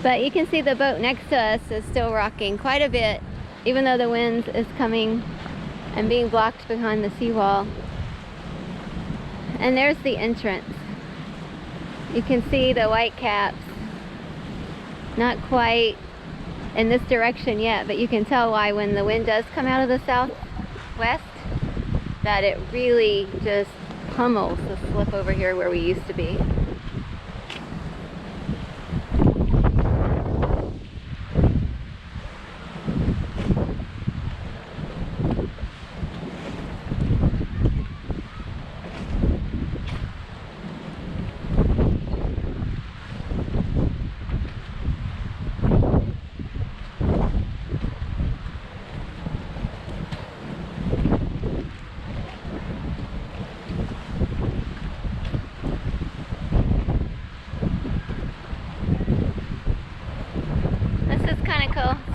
But you can see the boat next to us is still rocking quite a bit, even though the wind is coming and being blocked behind the seawall. And there's the entrance. You can see the white caps. Not quite in this direction yet, but you can tell why when the wind does come out of the southwest, that it really just pummels the slip over here where we used to be.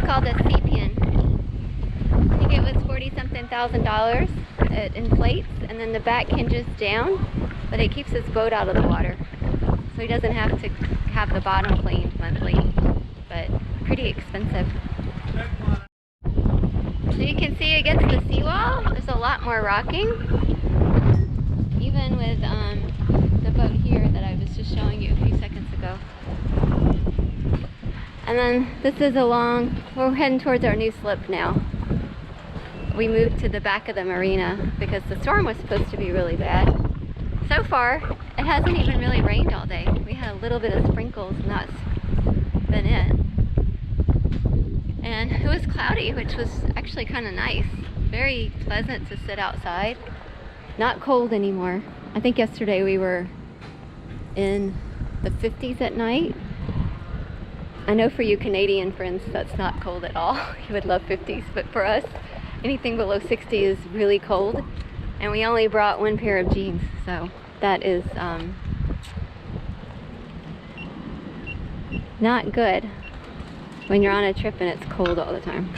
Called a Sepian. I think it was $40-something thousand. It inflates and then the back hinges down, but it keeps his boat out of the water. So he doesn't have to have the bottom cleaned monthly, but pretty expensive. So you can see against the seawall, there's a lot more rocking. Even with the boat here that I was just showing you a few seconds ago. And then this is we're heading towards our new slip now. We moved to the back of the marina because the storm was supposed to be really bad. So far, it hasn't even really rained all day. We had a little bit of sprinkles and that's been it. And it was cloudy, which was actually kind of nice. Very pleasant to sit outside. Not cold anymore. I think yesterday we were in the 50s at night. I know for you Canadian friends that's not cold at all. You would love 50s, but for us, anything below 60 is really cold. And we only brought one pair of jeans, so that is not good when you're on a trip and it's cold all the time.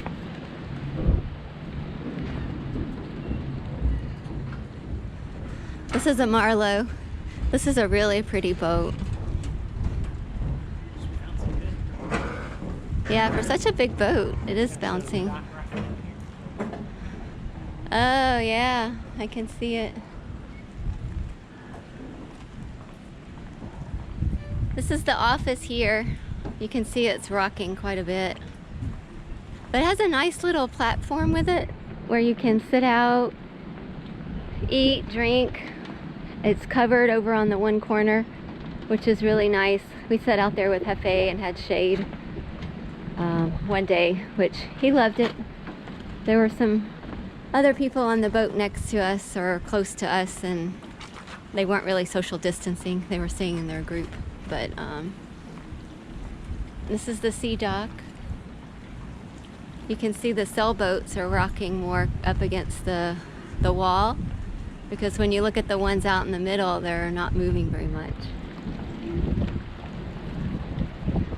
This is a Marlowe. This is a really pretty boat. Yeah, for such a big boat, it is bouncing. Oh yeah, I can see it. This is the office here. You can see it's rocking quite a bit. But it has a nice little platform with it where you can sit out, eat, drink. It's covered over on the one corner, which is really nice. We sat out there with Hefe and had shade. One day, which he loved it. There were some other people on the boat next to us or close to us, and they weren't really social distancing. They were staying in their group. But this is the sea dock. You can see the sailboats are rocking more up against the wall, because when you look at the ones out in the middle, they're not moving very much.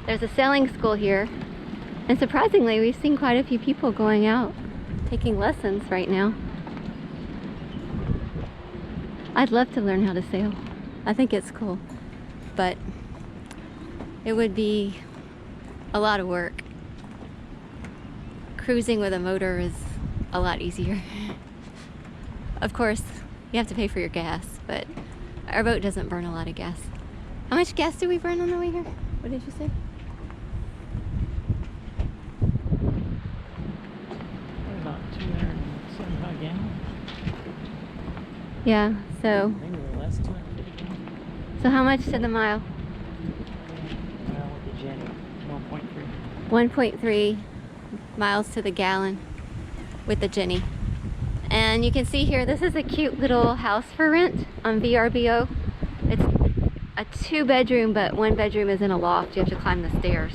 There's a sailing school here. And surprisingly, we've seen quite a few people going out, taking lessons right now. I'd love to learn how to sail. I think it's cool, but it would be a lot of work. Cruising with a motor is a lot easier. Of course, you have to pay for your gas, but our boat doesn't burn a lot of gas. How much gas do we burn on the way here? What did you say? Yeah, so Maybe less, 250 gallons. So how much to the mile? With the Jenny, 1.3. 1.3 miles to the gallon with the Jenny. And you can see here, this is a cute little house for rent on VRBO. It's a 2-bedroom, but 1 bedroom is in a loft. You have to climb the stairs,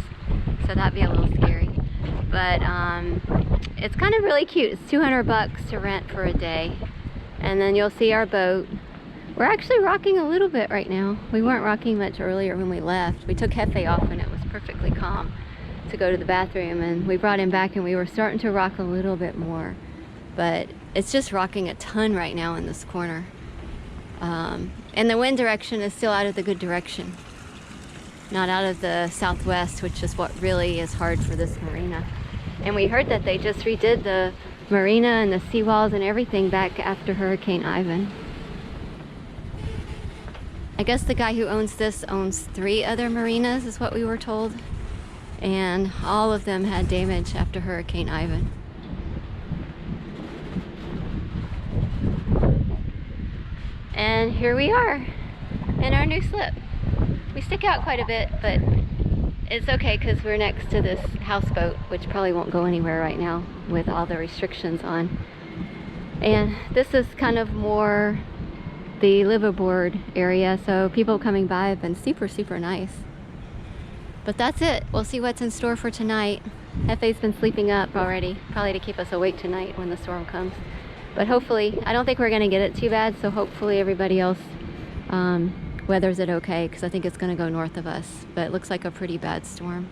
so that'd be a little scary. But it's kind of really cute. It's $200 to rent for a day. And then you'll see our boat. We're actually rocking a little bit right now. We weren't rocking much earlier when we left. We took Hefe off and it was perfectly calm to go to the bathroom, and we brought him back and we were starting to rock a little bit more. But it's just rocking a ton right now in this corner. And the wind direction is still out of the good direction. not out of the southwest, which is what really is hard for this marina. And we heard that they just redid the marina and the seawalls and everything back after Hurricane Ivan. I guess the guy who owns this owns 3 other marinas, is what we were told. And all of them had damage after Hurricane Ivan. And here we are in our new slip. We stick out quite a bit, but it's okay because we're next to this houseboat, which probably won't go anywhere right now with all the restrictions on. And this is kind of more the liveaboard area, so people coming by have been super, super nice. But that's it. We'll see what's in store for tonight. Hefe's been sleeping up already, probably to keep us awake tonight when the storm comes. But hopefully, I don't think we're gonna get it too bad, so hopefully everybody else weathers it okay, because I think it's gonna go north of us. But it looks like a pretty bad storm.